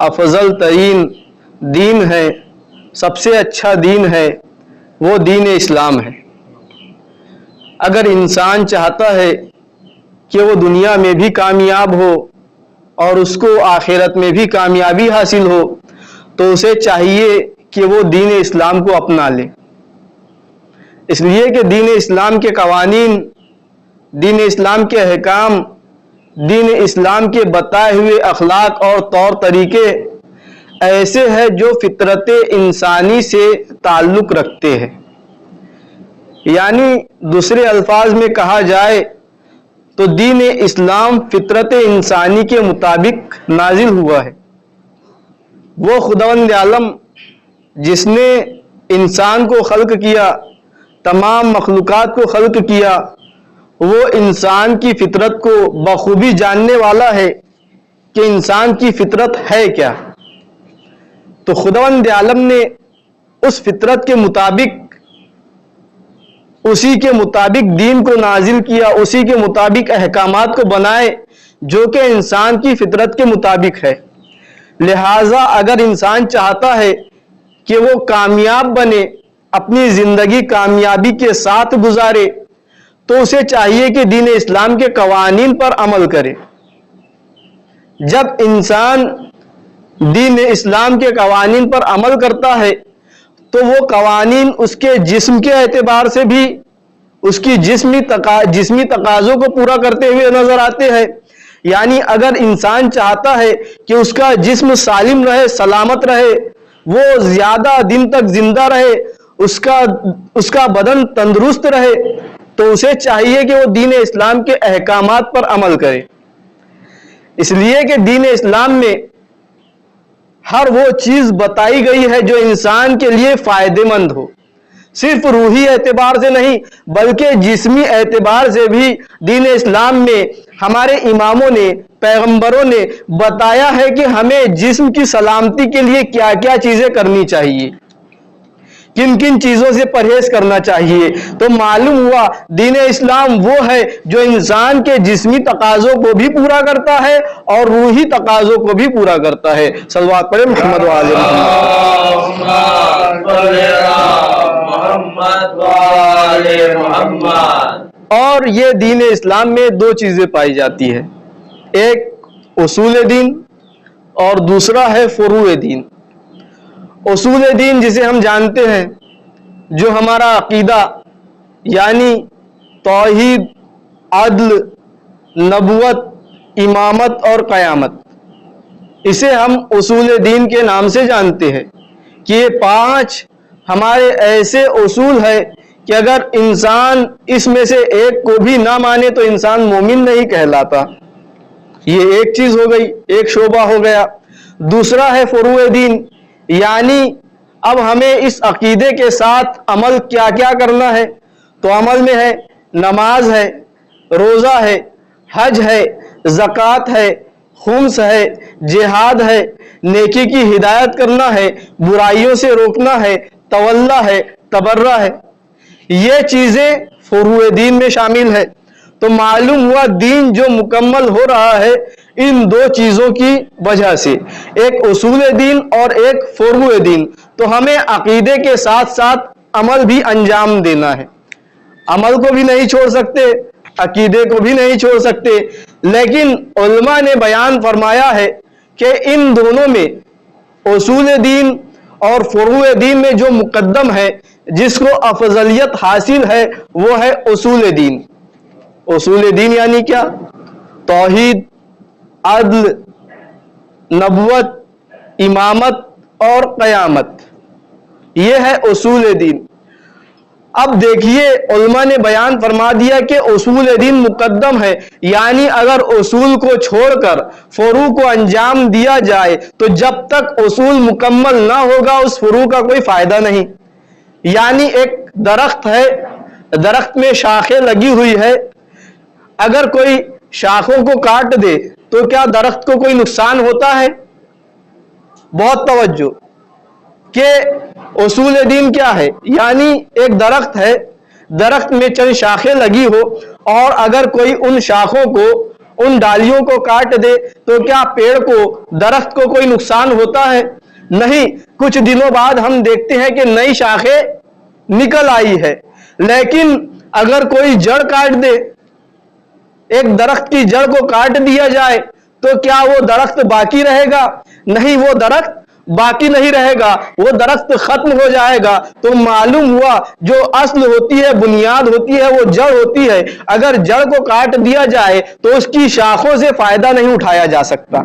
افضل ترین دین ہے، سب سے اچھا دین ہے، وہ دین اسلام ہے۔ اگر انسان چاہتا ہے کہ وہ دنیا میں بھی کامیاب ہو اور اس کو آخرت میں بھی کامیابی حاصل ہو تو اسے چاہیے کہ وہ دین اسلام کو اپنا لے، اس لیے کہ دین اسلام کے قوانین، دین اسلام کے احکام، دین اسلام کے بتائے ہوئے اخلاق اور طور طریقے ایسے ہیں جو فطرت انسانی سے تعلق رکھتے ہیں۔ یعنی دوسرے الفاظ میں کہا جائے تو دین اسلام فطرت انسانی کے مطابق نازل ہوا ہے۔ وہ خداوند عالم جس نے انسان کو خلق کیا، تمام مخلوقات کو خلق کیا، وہ انسان کی فطرت کو بخوبی جاننے والا ہے کہ انسان کی فطرت ہے کیا۔ تو خداوند عالم نے اس فطرت کے مطابق، اسی کے مطابق دین کو نازل کیا، اسی کے مطابق احکامات کو بنائے جو کہ انسان کی فطرت کے مطابق ہے۔ لہٰذا اگر انسان چاہتا ہے کہ وہ کامیاب بنے، اپنی زندگی کامیابی کے ساتھ گزارے، تو اسے چاہیے کہ دین اسلام کے قوانین پر عمل کرے۔ جب انسان دین اسلام کے قوانین پر عمل کرتا ہے تو وہ قوانین اس کے جسم کے اعتبار سے بھی اس کی جسمی تقاضوں کو پورا کرتے ہوئے نظر آتے ہیں۔ یعنی اگر انسان چاہتا ہے کہ اس کا جسم سالم رہے، سلامت رہے، وہ زیادہ دن تک زندہ رہے، اس کا بدن تندرست رہے، تو اسے چاہیے کہ وہ دین اسلام کے احکامات پر عمل کرے۔ اس لیے کہ دین اسلام میں ہر وہ چیز بتائی گئی ہے جو انسان کے لیے فائدہ مند ہو، صرف روحی اعتبار سے نہیں بلکہ جسمی اعتبار سے بھی دین اسلام میں ہمارے اماموں نے، پیغمبروں نے بتایا ہے کہ ہمیں جسم کی سلامتی کے لیے کیا کیا چیزیں کرنی چاہیے، کن کن چیزوں سے پرہیز کرنا چاہیے۔ تو معلوم ہوا دین اسلام وہ ہے جو انسان کے جسمی تقاضوں کو بھی پورا کرتا ہے اور روحی تقاضوں کو بھی پورا کرتا ہے۔ صلوات پڑھیں محمد و آل محمد۔ اور یہ دین اسلام میں دو چیزیں پائی جاتی ہے، ایک اصول دین اور دوسرا ہے فروع دین۔ اصول دین جسے ہم جانتے ہیں، جو ہمارا عقیدہ یعنی توحید، عدل، نبوت، امامت اور قیامت، اسے ہم اصول دین کے نام سے جانتے ہیں کہ یہ 5 ہمارے ایسے اصول ہے کہ اگر انسان اس میں سے ایک کو بھی نہ مانے تو انسان مومن نہیں کہلاتا۔ یہ ایک چیز ہو گئی، ایک شعبہ ہو گیا۔ دوسرا ہے فروع دین، یعنی اب ہمیں اس عقیدے کے ساتھ عمل کیا کیا کرنا ہے۔ تو عمل میں ہے نماز ہے، روزہ ہے، حج ہے، زکوٰۃ ہے، خمس ہے، جہاد ہے، نیکی کی ہدایت کرنا ہے، برائیوں سے روکنا ہے، تولا ہے، تبرہ ہے۔ یہ چیزیں فروع دین میں شامل ہے۔ تو معلوم ہوا دین جو مکمل ہو رہا ہے ان دو چیزوں کی وجہ سے، ایک اصول دین اور ایک فروع دین۔ تو ہمیں عقیدے کے ساتھ ساتھ عمل بھی انجام دینا ہے، عمل کو بھی نہیں چھوڑ سکتے، عقیدے کو بھی نہیں چھوڑ سکتے۔ لیکن علماء نے بیان فرمایا ہے کہ ان دونوں میں اصول دین اور فروع دین میں جو مقدم ہے، جس کو افضلیت حاصل ہے، وہ ہے اصول دین۔ اصول دین یعنی کیا؟ توحید، عدل، نبوت، امامت اور قیامت، یہ ہے اصول دین۔ اب دیکھیے علماء نے بیان فرما دیا کہ اصول دین مقدم ہے، یعنی اگر اصول کو چھوڑ کر فروع کو انجام دیا جائے تو جب تک اصول مکمل نہ ہوگا اس فروع کا کوئی فائدہ نہیں۔ یعنی ایک درخت ہے، درخت میں شاخیں لگی ہوئی ہے، اگر کوئی شاخوں کو کاٹ دے تو کیا درخت کو کوئی نقصان ہوتا ہے؟ بہت توجہ کہ اصول دین کیا ہے، یعنی ایک درخت ہے، درخت میں چند شاخیں لگی ہو اور اگر کوئی ان شاخوں کو ان ڈالیوں کو کاٹ دے تو کیا پیڑ کو درخت کو کوئی نقصان ہوتا ہے؟ نہیں. کچھ دنوں بعد ہم دیکھتے ہیں کہ نئی شاخیں نکل آئی ہے. لیکن اگر کوئی جڑ کاٹ دے، ایک درخت کی جڑ کو کاٹ دیا جائے تو کیا وہ درخت باقی رہے گا؟ نہیں، وہ درخت باقی نہیں رہے گا، وہ درخت ختم ہو جائے گا. تو معلوم ہوا جو اصل ہوتی ہے، بنیاد ہوتی ہے، وہ جڑ ہوتی ہے. اگر جڑ کو کاٹ دیا جائے تو اس کی شاخوں سے فائدہ نہیں اٹھایا جا سکتا.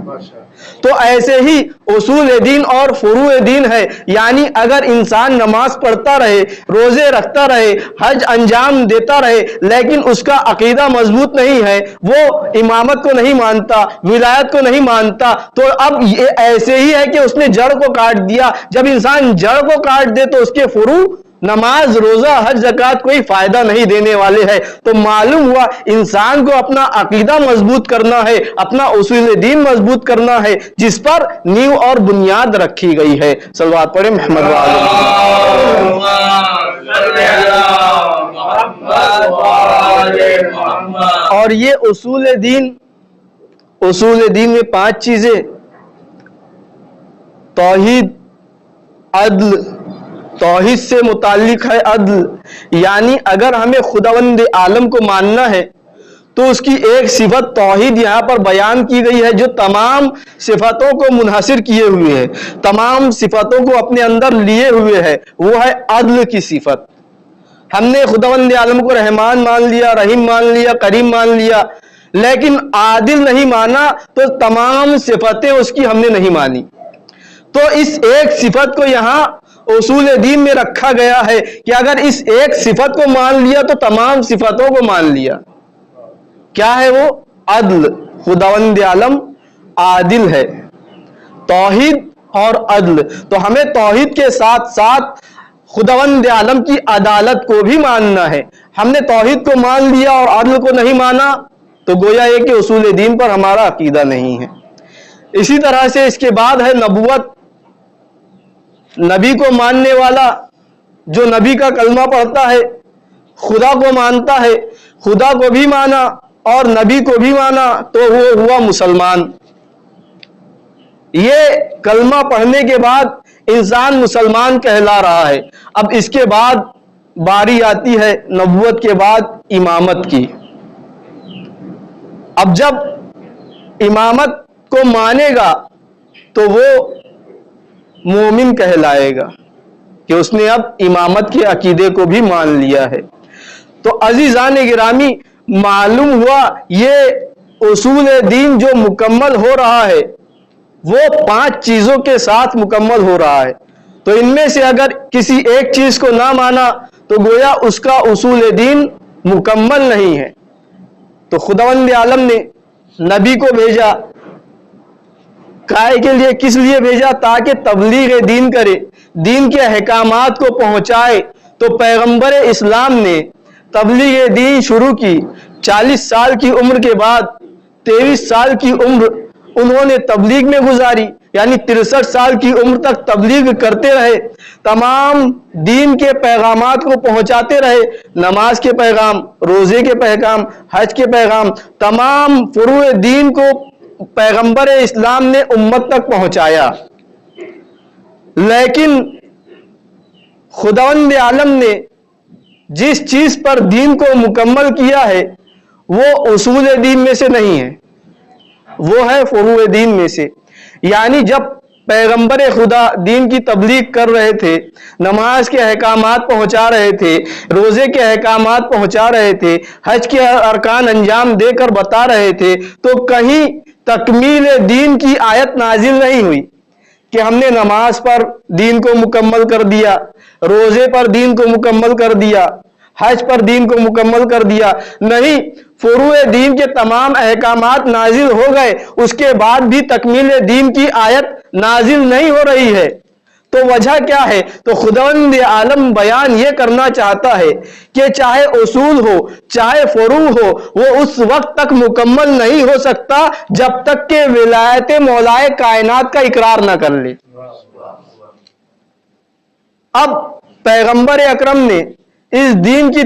تو ایسے ہی اصول دین اور فروع دین ہے. یعنی اگر انسان نماز پڑھتا رہے، روزے رکھتا رہے، حج انجام دیتا رہے، لیکن اس کا عقیدہ مضبوط نہیں ہے، وہ امامت کو نہیں مانتا، ولایت کو نہیں مانتا، تو اب یہ ایسے ہی ہے کہ اس نے جڑ کو کاٹ دیا. جب انسان جڑ کو کاٹ دے تو اس کے فروع، نماز، روزہ، حج، زکوٰۃ کوئی فائدہ نہیں دینے والے ہیں. تو معلوم ہوا انسان کو اپنا عقیدہ مضبوط کرنا ہے، اپنا اصول دین مضبوط کرنا ہے، جس پر نیو اور بنیاد رکھی گئی ہے. صلوات پڑھیں محمد اور یہ اصول دین میں 5 چیزیں: توحید، عدل. توحید سے متعلق ہے عدل، یعنی اگر ہمیں خداوند عالم کو ماننا ہے تو اس کی ایک صفت توحید یہاں پر بیان کی گئی ہے جو تمام صفتوں کو منحصر کیے ہوئے ہے، تمام صفتوں کو اپنے اندر لیے ہوئے ہے. وہ ہے عدل کی صفت. ہم نے خداوند عالم کو رحمان مان لیا، رحیم مان لیا، کریم مان لیا، لیکن عادل نہیں مانا تو تمام صفتیں اس کی ہم نے نہیں مانی. تو اس ایک صفت کو یہاں اصول دین میں رکھا گیا ہے کہ اگر اس ایک صفت کو مان لیا تو تمام صفتوں کو مان لیا. کیا ہے وہ؟ عدل. خداوند عالم عادل ہے. توحید اور عدل. تو ہمیں توحید کے ساتھ ساتھ خداوند عالم کی عدالت کو بھی ماننا ہے. ہم نے توحید کو مان لیا اور عدل کو نہیں مانا تو گویا یہ کہ اصول دین پر ہمارا عقیدہ نہیں ہے. اسی طرح سے اس کے بعد ہے نبوت. نبی کو ماننے والا جو نبی کا کلمہ پڑھتا ہے، خدا کو مانتا ہے، خدا کو بھی مانا اور نبی کو بھی مانا تو وہ ہوا مسلمان. یہ کلمہ پڑھنے کے بعد انسان مسلمان کہلا رہا ہے. اب اس کے بعد باری آتی ہے نبوت کے بعد امامت کی. اب جب امامت کو مانے گا تو وہ مومن کہلائے گا کہ اس نے اب امامت کے عقیدے کو بھی مان لیا ہے. تو عزیزان گرامی، معلوم ہوا یہ اصول دین جو مکمل ہو رہا ہے وہ 5 چیزوں کے ساتھ مکمل ہو رہا ہے. تو ان میں سے اگر کسی ایک چیز کو نہ مانا تو گویا اس کا اصول دین مکمل نہیں ہے. تو خداوند عالم نے نبی کو بھیجا، کائے کے لیے؟ کس لیے بھیجا؟ تاکہ تبلیغ دین کرے، دین کے احکامات کو پہنچائے. تو پیغمبر اسلام نے تبلیغ دین شروع کی. 40 سال کی عمر کے بعد 23 سال کی عمر انہوں نے تبلیغ میں گزاری، یعنی 63 سال کی عمر تک تبلیغ کرتے رہے، تمام دین کے پیغامات کو پہنچاتے رہے. نماز کے پیغام، روزے کے پیغام، حج کے پیغام، تمام فروع دین کو پیغمبر اسلام نے امت تک پہنچایا. لیکن خداوند عالم نے جس چیز پر دین کو مکمل کیا ہے وہ اصول دین میں سے نہیں ہے، وہ ہے فروع دین میں سے. یعنی جب پیغمبر خدا دین کی تبلیغ کر رہے تھے، نماز کے احکامات پہنچا رہے تھے، روزے کے احکامات پہنچا رہے تھے، حج کے ارکان انجام دے کر بتا رہے تھے، تو کہیں تکمیل دین کی آیت نازل نہیں ہوئی کہ ہم نے نماز پر دین کو مکمل کر دیا، روزے پر دین کو مکمل کر دیا، حج پر دین کو مکمل کر دیا. نہیں، فروع دین کے تمام احکامات نازل ہو گئے، اس کے بعد بھی تکمیل دین کی آیت نازل نہیں ہو رہی ہے. تو وجہ کیا ہے؟ تو خداوند عالم بیان یہ کرنا چاہتا ہے کہ چاہے اصول ہو، چاہے فروع ہو، وہ اس وقت تک مکمل نہیں ہو سکتا جب تک کہ ولایت مولائے کائنات کا اقرار نہ کر لے. اب پیغمبر اکرم نے اس دین کی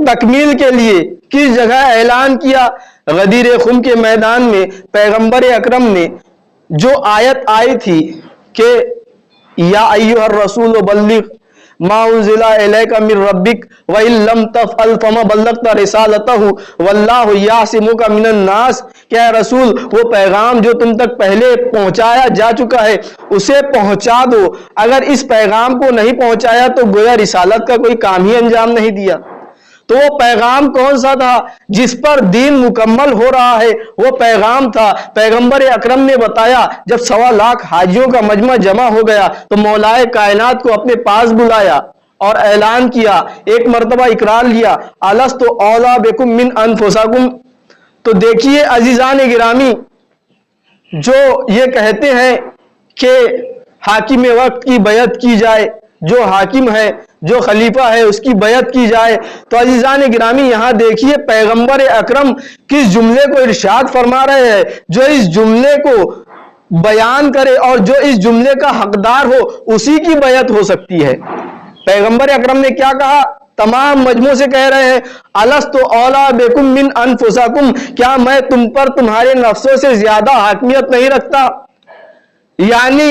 تکمیل کے لیے کس جگہ اعلان کیا؟ غدیر خم کے میدان میں پیغمبر اکرم نے جو آیت آئی تھی کہ یا ایھا الرسول بلغ ما انزل الیک من ربک وان لم تفعل فما بلغت رسالتہ واللہ یعصمک من الناس، کہ اے رسول وہ پیغام جو تم تک پہلے پہنچایا جا چکا ہے اسے پہنچا دو، اگر اس پیغام کو نہیں پہنچایا تو گویا رسالت کا کوئی کام ہی انجام نہیں دیا۔ تو وہ پیغام کون سا تھا جس پر دین مکمل ہو رہا ہے؟ وہ پیغام تھا پیغمبر اکرم نے بتایا جب 1.25 لاکھ حاجیوں کا مجمع جمع ہو گیا تو مولائے کائنات کو اپنے پاس بلایا اور اعلان کیا، ایک مرتبہ اقرار لیا، الست اولیٰ بکم من انفسکم۔ تو دیکھیے عزیزان گرامی، جو یہ کہتے ہیں کہ حاکم وقت کی بیعت کی جائے، جو حاکم ہے جو خلیفہ ہے اس کی بیعت کی جائے، تو عزیزان گرامی یہاں دیکھیے پیغمبر اکرم کس جملے کو ارشاد فرما رہے ہیں، جو اس جملے کو بیان کرے اور جو اس جملے کا حقدار ہو اسی کی بیعت ہو سکتی ہے۔ پیغمبر اکرم نے کیا کہا؟ تمام مجموع سے کہہ رہے ہیں الست اولیٰ بکم من انفسکم، کیا میں تم پر تمہارے نفسوں سے زیادہ حاکمیت نہیں رکھتا؟ یعنی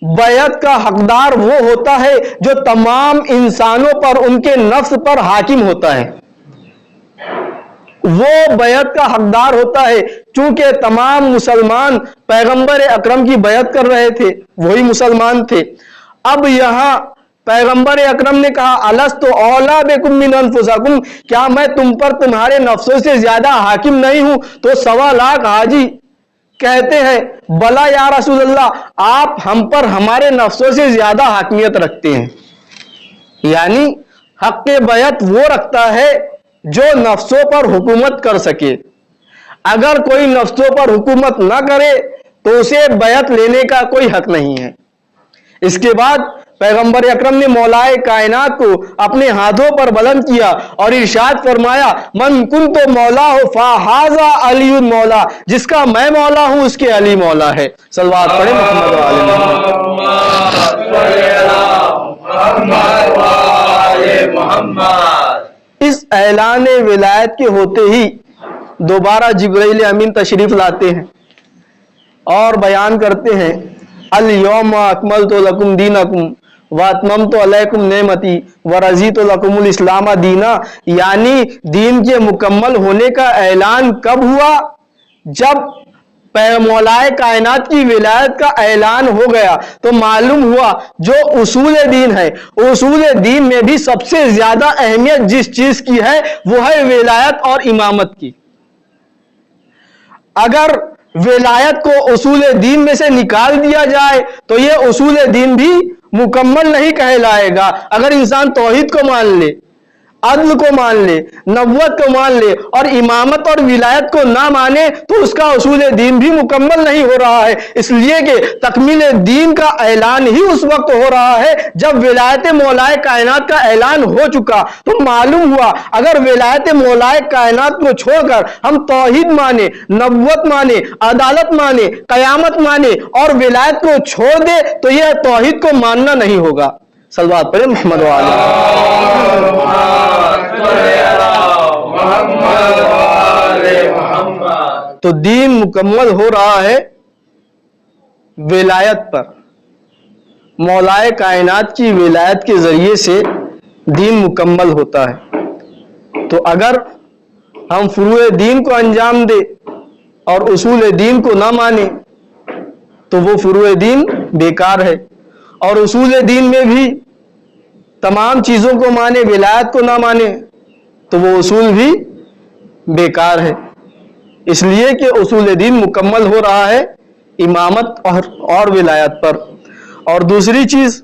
بیعت کا حقدار وہ ہوتا ہے جو تمام انسانوں پر ان کے نفس پر حاکم ہوتا ہے، وہ بیعت کا حقدار ہوتا ہے۔ چونکہ تمام مسلمان پیغمبر اکرم کی بیعت کر رہے تھے، وہی مسلمان تھے۔ اب یہاں پیغمبر اکرم نے کہا الست اولیٰ بکم من انفسکم، کیا میں تم پر تمہارے نفسوں سے زیادہ حاکم نہیں ہوں؟ تو 1.25 لاکھ حاجی کہتے ہیں بلا یا رسول اللہ، آپ ہم پر ہمارے نفسوں سے زیادہ حاکمیت رکھتے ہیں۔ یعنی حق بیعت وہ رکھتا ہے جو نفسوں پر حکومت کر سکے، اگر کوئی نفسوں پر حکومت نہ کرے تو اسے بیعت لینے کا کوئی حق نہیں ہے۔ اس کے بعد پیغمبر اکرم نے مولائے کائنات کو اپنے ہاتھوں پر بلند کیا اور ارشاد فرمایا من کنت مولا فہذا علی مولا، جس کا میں مولا ہوں اس کے علی مولا ہے۔ صلوات پڑھیں محمد محمد۔ اس اعلان ولایت کے ہوتے ہی دوبارہ جبرائیل امین تشریف لاتے ہیں اور بیان کرتے ہیں الیوم اکملت لکم دینکم واتممت علیکم نعمتی ورضیت لکم الاسلام دینا، یعنی دین کے مکمل ہونے کا اعلان کب ہوا؟ جب مولائے کائنات کی ولایت کا اعلان ہو گیا تو معلوم ہوا جو اصول دین ہے، اصول دین میں بھی سب سے زیادہ اہمیت جس چیز کی ہے وہ ہے ولایت اور امامت کی۔ اگر ولایت کو اصول دین میں سے نکال دیا جائے تو یہ اصول دین بھی مکمل نہیں کہلائے گا۔ اگر انسان توحید کو مان لے، عدل کو مان لے، نبوت کو مان لے اور امامت اور ولایت کو نہ مانے تو اس کا اصول دین بھی مکمل نہیں ہو رہا ہے، اس لیے کہ تکمیل دین کا اعلان ہی اس وقت ہو رہا ہے جب ولایت مولائے کائنات کا اعلان ہو چکا۔ تو معلوم ہوا اگر ولایت مولائے کائنات کو چھوڑ کر ہم توحید مانے، نبوت مانے، عدالت مانے، قیامت مانے اور ولایت کو چھوڑ دے تو یہ توحید کو ماننا نہیں ہوگا۔ صلوات پڑھیں محمد تو دین مکمل ہو رہا ہے ولایت پر، مولائے کائنات کی ولایت کے ذریعے سے دین مکمل ہوتا ہے۔ تو اگر ہم فروع دین کو انجام دے اور اصول دین کو نہ مانے تو وہ فروع دین بیکار ہے، اور اصول دین میں بھی تمام چیزوں کو مانے ولایت کو نہ مانے تو وہ اصول بھی بیکار ہے۔ اس لیے کہ اصول دین مکمل ہو رہا ہے امامت اور ولایت پر۔ اور دوسری چیز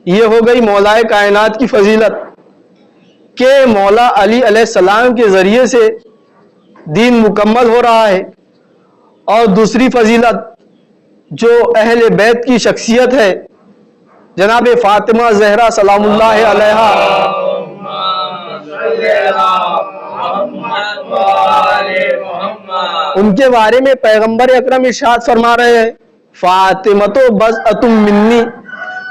یہ ہو گئی مولائے کائنات کی فضیلت کہ مولا علی علیہ السلام کے ذریعے سے دین مکمل ہو رہا ہے۔ اور دوسری فضیلت جو اہل بیت کی شخصیت ہے جناب فاطمہ زہرا سلام اللہ علیہا، ان کے بارے میں پیغمبر اکرم ارشاد فرما رہے ہیں فاطمۃ بضعۃ منی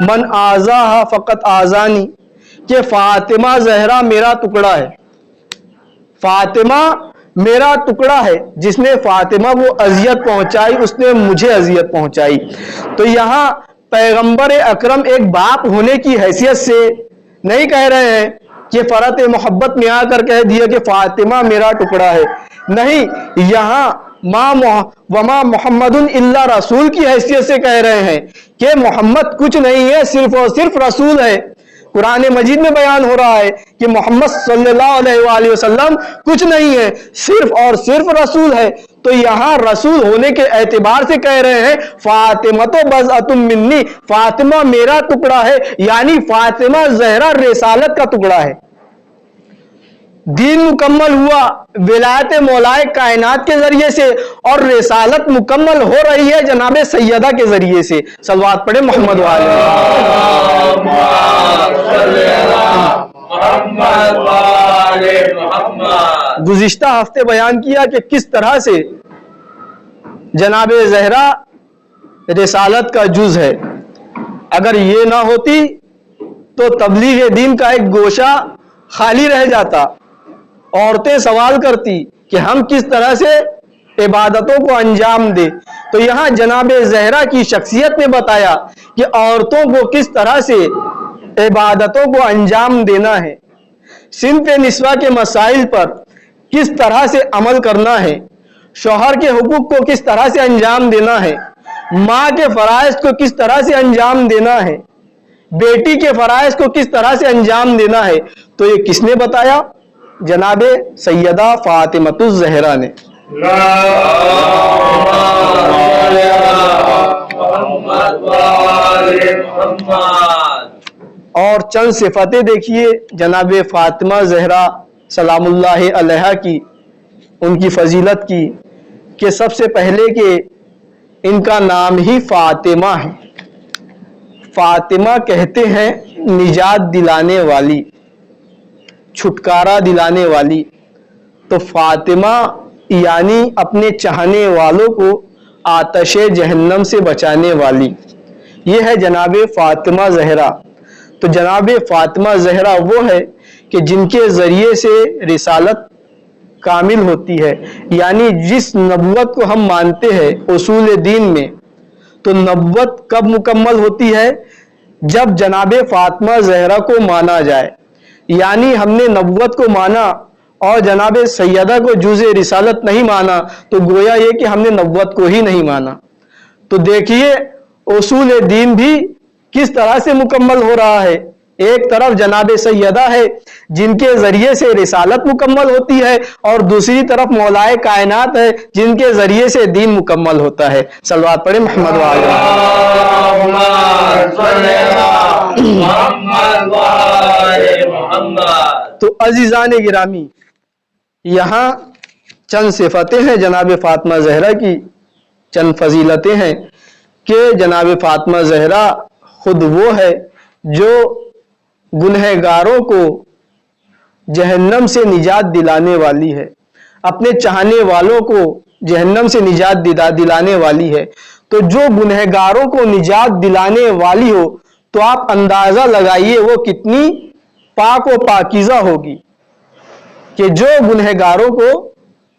من آذاہا فقط آذانی، کہ فاطمہ زہرا میرا ٹکڑا ہے۔ فاطمہ میرا ٹکڑا ہے، جس نے فاطمہ کو اذیت پہنچائی اس نے مجھے اذیت پہنچائی. تو یہاں پیغمبر اکرم ایک باپ ہونے کی حیثیت سے نہیں کہہ رہے ہیں کہ فرط محبت میں آ کر کہہ دیا کہ فاطمہ میرا ٹکڑا ہے. نہیں، یہاں وما محمد الا رسول کی حیثیت سے کہہ رہے ہیں کہ محمد کچھ نہیں ہے، صرف اور صرف رسول ہے. قرآن مجید میں بیان ہو رہا ہے کہ محمد صلی اللہ علیہ وآلہ وسلم کچھ نہیں ہے، صرف اور صرف رسول ہے. تو یہاں رسول ہونے کے اعتبار سے کہہ رہے ہیں فاطمہ تو بضعۃ منی، فاطمہ میرا ٹکڑا ہے، یعنی فاطمہ زہرا رسالت کا ٹکڑا ہے. دین مکمل ہوا ولایت مولائے کائنات کے ذریعے سے، اور رسالت مکمل ہو رہی ہے جناب سیدہ کے ذریعے سے. صلوات پڑھے محمد والے. گزشتہ ہفتے بیان کیا کہ کس طرح سے جناب زہرا رسالت کا جز ہے. اگر یہ نہ ہوتی تو تبلیغ دین کا ایک گوشہ خالی رہ جاتا. عورتیں سوال کرتی کہ ہم کس طرح سے عبادتوں کو انجام دے. تو یہاں جناب زہرا کی شخصیت نے بتایا کہ عورتوں کو کس طرح سے عبادتوں کو انجام دینا ہے، صنف نسواء کے مسائل پر کس طرح سے عمل کرنا ہے، شوہر کے حقوق کو کس طرح سے انجام دینا ہے، ماں کے فرائض کو کس طرح سے انجام دینا ہے، بیٹی کے فرائض کو کس طرح سے انجام دینا ہے. تو یہ کس نے بتایا؟ جناب سیدہ فاطمۃ الزہرا نے. اور چند صفتیں دیکھیے جناب فاطمہ زہرا سلام اللہ علیہا کی، ان کی فضیلت کی، کہ سب سے پہلے کہ ان کا نام ہی فاطمہ ہے. فاطمہ کہتے ہیں نجات دلانے والی، چھٹکارا دلانے والی. تو فاطمہ یعنی اپنے چاہنے والوں کو آتش جہنم سے بچانے والی. یہ ہے جناب فاطمہ زہرا. تو جناب فاطمہ زہرا وہ ہے کہ جن کے ذریعے سے رسالت کامل ہوتی ہے. یعنی جس نبوت کو ہم مانتے ہیں اصول دین میں، تو نبوت کب مکمل ہوتی ہے؟ جب جناب فاطمہ زہرا کو مانا جائے. یعنی ہم نے نبوت کو مانا اور جناب سیدہ کو جز رسالت نہیں مانا تو گویا یہ کہ ہم نے نبوت کو ہی نہیں مانا. تو دیکھیے اصول دین بھی کس طرح سے مکمل ہو رہا ہے. ایک طرف جناب سیدہ ہے جن کے ذریعے سے رسالت مکمل ہوتی ہے، اور دوسری طرف مولائے کائنات ہے جن کے ذریعے سے دین مکمل ہوتا ہے. صلوات پڑھیں محمد وعلی. تو عزیزان گرامی، یہاں چند صفتیں ہیں جناب فاطمہ زہرا کی، چند فضیلتیں ہیں کہ جناب فاطمہ زہرا خود وہ ہے جو گنہگاروں کو جہنم سے نجات دلانے والی ہے، اپنے چاہنے والوں کو جہنم سے نجات دلانے والی ہے. تو جو گنہگاروں کو نجات دلانے والی ہو تو آپ اندازہ لگائیے وہ کتنی پاک و پاکیزہ ہوگی کہ جو گنہگاروں کو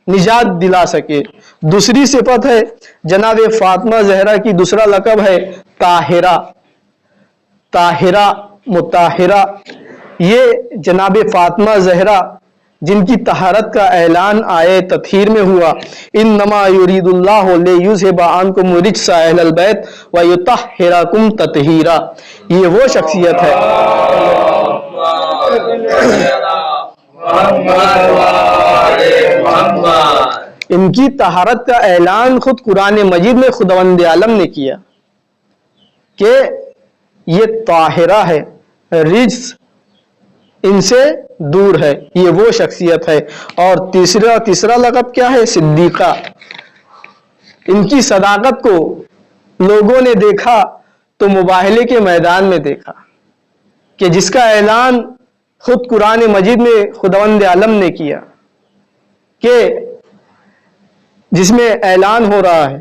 نجات دلا سکے. دوسری صفت ہے جناب فاطمہ زہرا کی، دوسرا لقب ہے طاہرہ. طاہرہ، مطہرہ. یہ جناب فاطمہ زہرا جن کی طہارت کا اعلان آئے تطہیر میں ہوا، انما یرید اللہ لیذھب عنکم الرجس اہل البیت ویطہرکم تطہیرا. یہ وہ شخصیت ہے ان کی طہارت کا اعلان خود قرآن مجید میں خداوند عالم نے کیا کہ یہ طاہرہ ہے، رجس ان سے دور ہے. یہ وہ شخصیت ہے. اور تیسرا لقب کیا ہے؟ صدیقہ. ان کی صداقت کو لوگوں نے دیکھا تو مباہلے کے میدان میں دیکھا کہ جس کا اعلان خود قرآن مجید میں خداوند عالم نے کیا، کہ جس میں اعلان ہو رہا ہے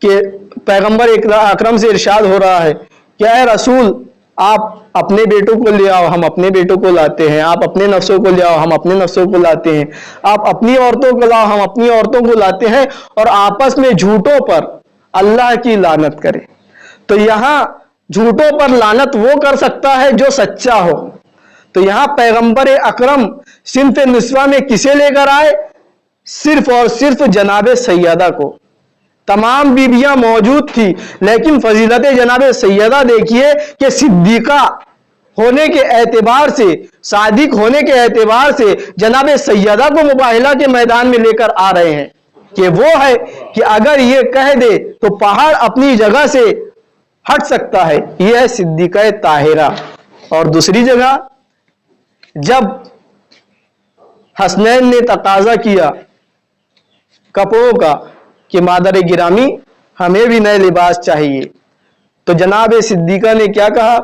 کہ پیغمبر اکرم سے ارشاد ہو رہا ہے کہ اے رسول آپ اپنے بیٹوں کو لے آؤ، ہم اپنے بیٹوں کو لاتے ہیں، آپ اپنے نفسوں کو لے آؤ، ہم اپنے نفسوں کو لاتے ہیں، آپ اپنی عورتوں کو لاؤ، ہم اپنی عورتوں کو لاتے ہیں، اور آپس میں جھوٹوں پر اللہ کی لعنت کرے۔ تو یہاں جھوٹوں پر لعنت وہ کر سکتا ہے جو سچا ہو۔ تو یہاں پیغمبر اکرم صنف نسواں میں کسے لے کر آئے؟ صرف اور صرف جناب سیدہ کو۔ تمام بیویاں موجود تھی، لیکن فضیلت جناب سیدہ دیکھیے کہ صدیقہ ہونے کے اعتبار سے، صادق ہونے کے اعتبار سے جناب سیدہ کو مباہلہ کے میدان میں لے کر آ رہے ہیں، کہ وہ ہے کہ اگر یہ کہہ دے تو پہاڑ اپنی جگہ سے ہٹ سکتا ہے، یہ ہے صدیقہ طاہرہ۔ اور دوسری جگہ جب حسنین نے تقاضا کیا کپڑوں کا کہ مادر گرامی ہمیں بھی نئے لباس چاہیے، تو جناب صدیقہ نے کیا کہا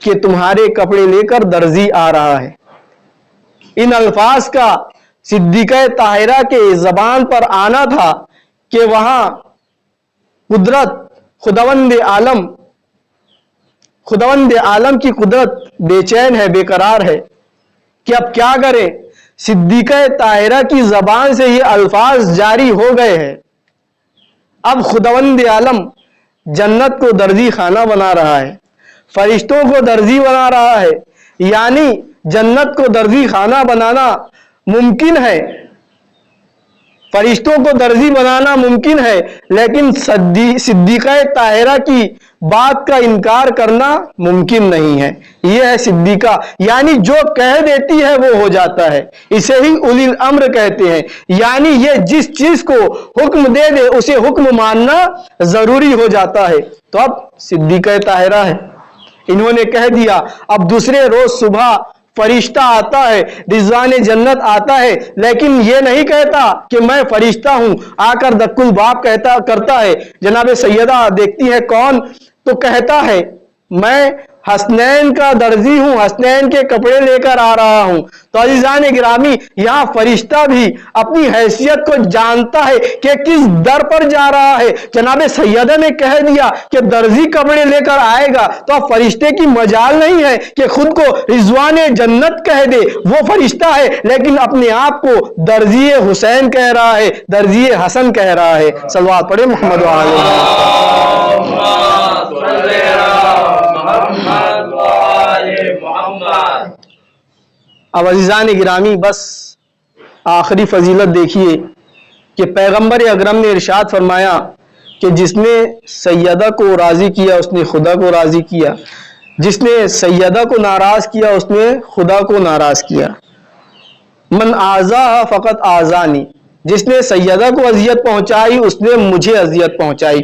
کہ تمہارے کپڑے لے کر درزی آ رہا ہے۔ ان الفاظ کا صدیقہ طاہرہ کے زبان پر آنا تھا کہ وہاں قدرت خداوند عالم کی قدرت بے چین ہے، بے قرار ہے کہ اب کیا کرے۔ صدیقہ طاہرہ کی زبان سے یہ الفاظ جاری ہو گئے ہیں، اب خداوند عالم جنت کو درزی خانہ بنا رہا ہے، فرشتوں کو درزی بنا رہا ہے، یعنی جنت کو درزی خانہ بنانا ممکن ہے، فرشتوں کو درزی بنانا ممکن ہے، لیکن صدیقہ طاہرہ کی بات کا انکار کرنا ممکن نہیں ہے۔ یہ ہے صدیقہ، یعنی جو کہہ دیتی ہے وہ ہو جاتا ہے، اسے ہی اولی الامر کہتے ہیں، یعنی یہ جس چیز کو حکم دے دے اسے حکم ماننا ضروری ہو جاتا ہے۔ تو اب صدیقہ طاہرہ ہے، انہوں نے کہہ دیا۔ اب دوسرے روز صبح فرشتہ آتا ہے، رضوان جنت آتا ہے، لیکن یہ نہیں کہتا کہ میں فرشتہ ہوں، آ کر دک الباب کرتا ہے۔ جناب سیدہ دیکھتی ہے کون، تو کہتا ہے میں حسنین کا درزی ہوں، حسنین کے کپڑے لے کر آ رہا ہوں۔ تو عزیزان گرامی، یہاں فرشتہ بھی اپنی حیثیت کو جانتا ہے کہ کس در پر جا رہا ہے۔ جناب سیدہ نے کہہ دیا کہ درزی کپڑے لے کر آئے گا، تو اب فرشتے کی مجال نہیں ہے کہ خود کو رضوان جنت کہہ دے، وہ فرشتہ ہے لیکن اپنے آپ کو درزی حسین کہہ رہا ہے، درزی حسن کہہ رہا ہے۔ صلوات پڑھیں محمد اب عزیزان گرامی، بس آخری فضیلت دیکھیے کہ پیغمبر اکرم نے ارشاد فرمایا کہ جس نے سیدہ کو راضی کیا اس نے خدا کو راضی کیا، جس نے سیدہ کو ناراض کیا اس نے خدا کو ناراض کیا۔ من آذا فقط آذانی، جس نے سیدہ کو اذیت پہنچائی اس نے مجھے اذیت پہنچائی۔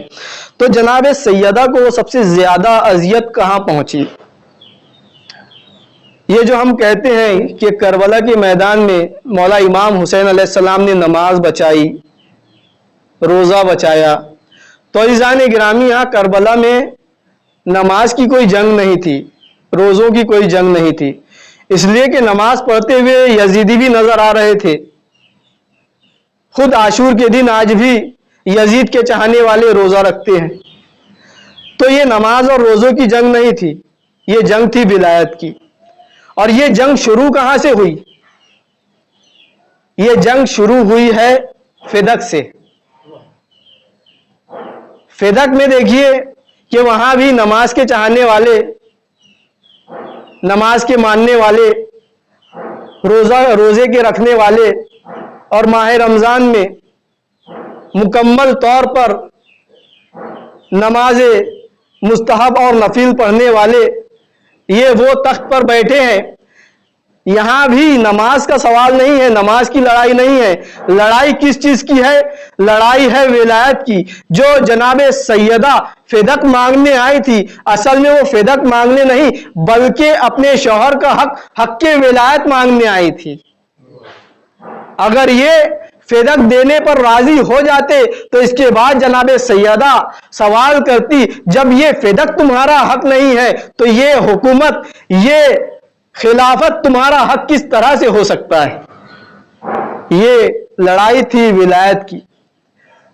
تو جناب سیدہ کو سب سے زیادہ اذیت کہاں پہنچی؟ یہ جو ہم کہتے ہیں کہ کربلا کے میدان میں مولا امام حسین علیہ السلام نے نماز بچائی، روزہ بچایا، تو عزیزان گرامی یہاں کربلا میں نماز کی کوئی جنگ نہیں تھی، روزوں کی کوئی جنگ نہیں تھی، اس لیے کہ نماز پڑھتے ہوئے یزیدی بھی نظر آ رہے تھے۔ خود عاشور کے دن آج بھی یزید کے چاہنے والے روزہ رکھتے ہیں۔ تو یہ نماز اور روزوں کی جنگ نہیں تھی، یہ جنگ تھی ولایت کی۔ اور یہ جنگ شروع کہاں سے ہوئی؟ یہ جنگ شروع ہوئی ہے فدق سے۔ فدق میں دیکھیے کہ وہاں بھی نماز کے چاہنے والے، نماز کے ماننے والے، روزے کے رکھنے والے اور ماہ رمضان میں مکمل طور پر نماز مستحب اور نفل پڑھنے والے، یہ وہ تخت پر بیٹھے ہیں۔ یہاں بھی نماز کا سوال نہیں ہے، نماز کی لڑائی نہیں ہے۔ لڑائی کس چیز کی ہے؟ لڑائی ہے ولایت کی۔ جو جناب سیدہ فدق مانگنے آئی تھی، اصل میں وہ فدق مانگنے نہیں بلکہ اپنے شوہر کا حق کے ولایت مانگنے آئی تھی۔ اگر یہ فدق دینے پر راضی ہو جاتے تو اس کے بعد جناب سیدہ سوال کرتی، جب یہ فدق تمہارا حق نہیں ہے تو یہ حکومت، یہ خلافت تمہارا حق کس طرح سے ہو سکتا ہے؟ یہ لڑائی تھی ولایت کی۔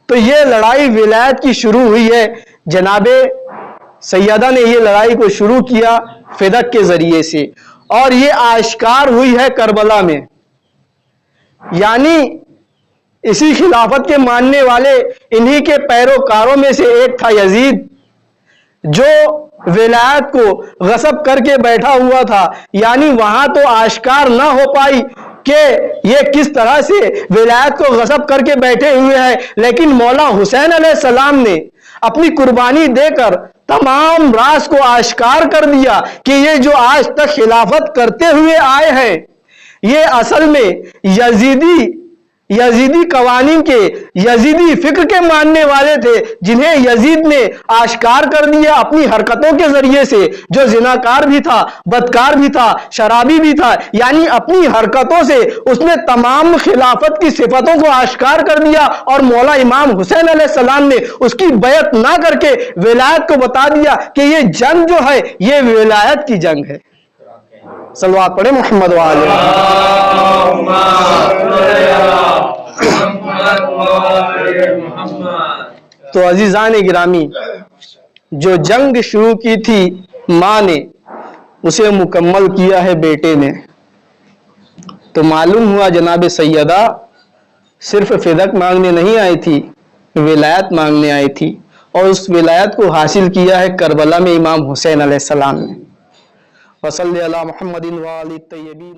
تو یہ لڑائی ولایت کی شروع ہوئی ہے جناب سیدہ نے یہ لڑائی کو شروع کیا فدق کے ذریعے سے، اور یہ آشکار ہوئی ہے کربلا میں. یعنی اسی خلافت کے ماننے والے انہی کے پیروکاروں میں سے ایک تھا یزید، جو ولایت کو غصب کر کے بیٹھا ہوا تھا. یعنی وہاں تو آشکار نہ ہو پائی کہ یہ کس طرح سے ولایت کو غصب کر کے بیٹھے ہوئے ہیں، لیکن مولا حسین علیہ السلام نے اپنی قربانی دے کر تمام راز کو آشکار کر دیا کہ یہ جو آج تک خلافت کرتے ہوئے آئے ہیں، یہ اصل میں یزیدی قوانین کے، یزیدی فکر کے ماننے والے تھے، جنہیں یزید نے آشکار کر دیا اپنی حرکتوں کے ذریعے سے. جو زناکار بھی تھا، بدکار بھی تھا، شرابی بھی تھا، یعنی اپنی حرکتوں سے اس نے تمام خلافت کی صفتوں کو آشکار کر دیا. اور مولا امام حسین علیہ السلام نے اس کی بیعت نہ کر کے ولایت کو بتا دیا کہ یہ جنگ جو ہے یہ ولایت کی جنگ ہے. صلوات پڑھے محمد وآلہ. تو عزیزان گرامی، جو جنگ شروع کی تھی ماں نے، اسے مکمل کیا ہے بیٹے نے. تو معلوم ہوا جناب سیدہ صرف فدق مانگنے نہیں آئی تھی، ولایت مانگنے آئی تھی، اور اس ولایت کو حاصل کیا ہے کربلا میں امام حسین علیہ السلام نے. وصلی علی محمد وآلہ الطیبین.